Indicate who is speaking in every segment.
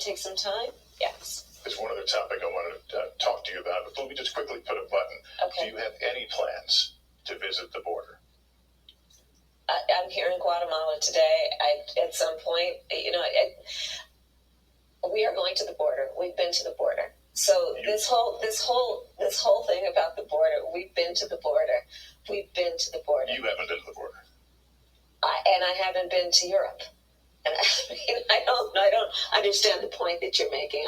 Speaker 1: take some time? Yes.
Speaker 2: There's one other topic I wanted to talk to you about, but let me just quickly put a button.
Speaker 1: Okay.
Speaker 2: Do you have any plans to visit the border?
Speaker 1: I'm here in Guatemala today. At some point, we are going to the border. We've been to the border. So this whole thing about the border, we've been to the border. We've been to the border.
Speaker 2: You haven't been to the border.
Speaker 1: And I haven't been to Europe. And I don't understand the point that you're making.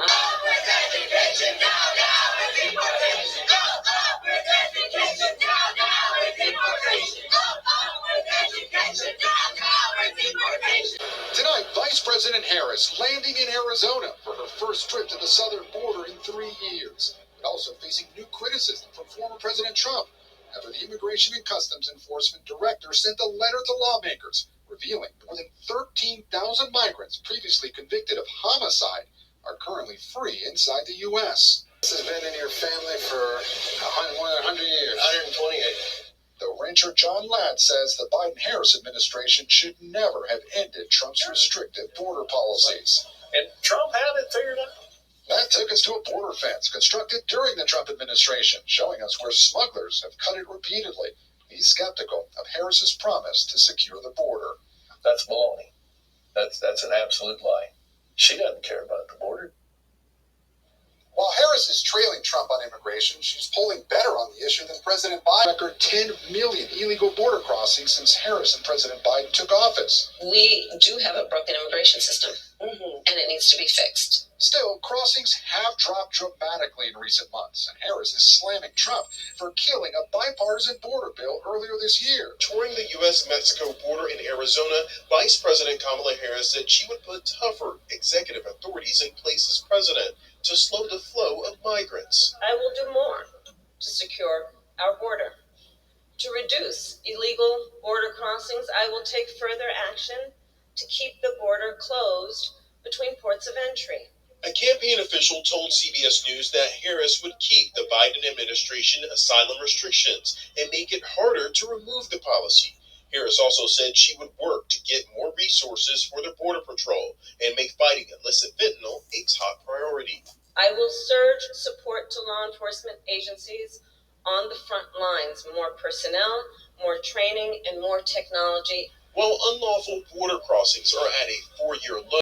Speaker 3: Tonight, Vice President Harris landing in Arizona for her first trip to the southern border in 3 years, but also facing new criticism from former President Trump after the Immigration and Customs Enforcement Director sent a letter to lawmakers revealing more than 13,000 migrants previously convicted of homicide are currently free inside the U.S.
Speaker 4: This has been in your family for more than 100 years. 128.
Speaker 3: Though rancher John Ladd says the Biden-Harris administration should never have ended Trump's restrictive border policies.
Speaker 4: And Trump had it figured out.
Speaker 3: That took us to a border fence constructed during the Trump administration, showing us where smugglers have cut it repeatedly. He's skeptical of Harris's promise to secure the border.
Speaker 4: That's baloney. That's an absolute lie. She doesn't care about the border.
Speaker 3: While Harris is trailing Trump on immigration, she's polling better on the issue than President Biden. Record 10 million illegal border crossings since Harris and President Biden took office.
Speaker 1: We do have a broken immigration system, and it needs to be fixed.
Speaker 3: Still, crossings have dropped dramatically in recent months, and Harris is slamming Trump for killing a bipartisan border bill earlier this year.
Speaker 5: Touring the U.S.-Mexico border in Arizona, Vice President Kamala Harris said she would put tougher executive authorities in place as president to slow the flow of migrants.
Speaker 1: I will do more to secure our border. To reduce illegal border crossings, I will take further action to keep the border closed between ports of entry.
Speaker 5: A campaign official told CBS News that Harris would keep the Biden administration asylum restrictions and make it harder to remove the policy. Harris also said she would work to get more resources for the Border Patrol and make fighting illicit fentanyl a top priority.
Speaker 1: I will surge support to law enforcement agencies on the front lines, more personnel, more training, and more technology.
Speaker 5: While unlawful border crossings are at a 4-year low,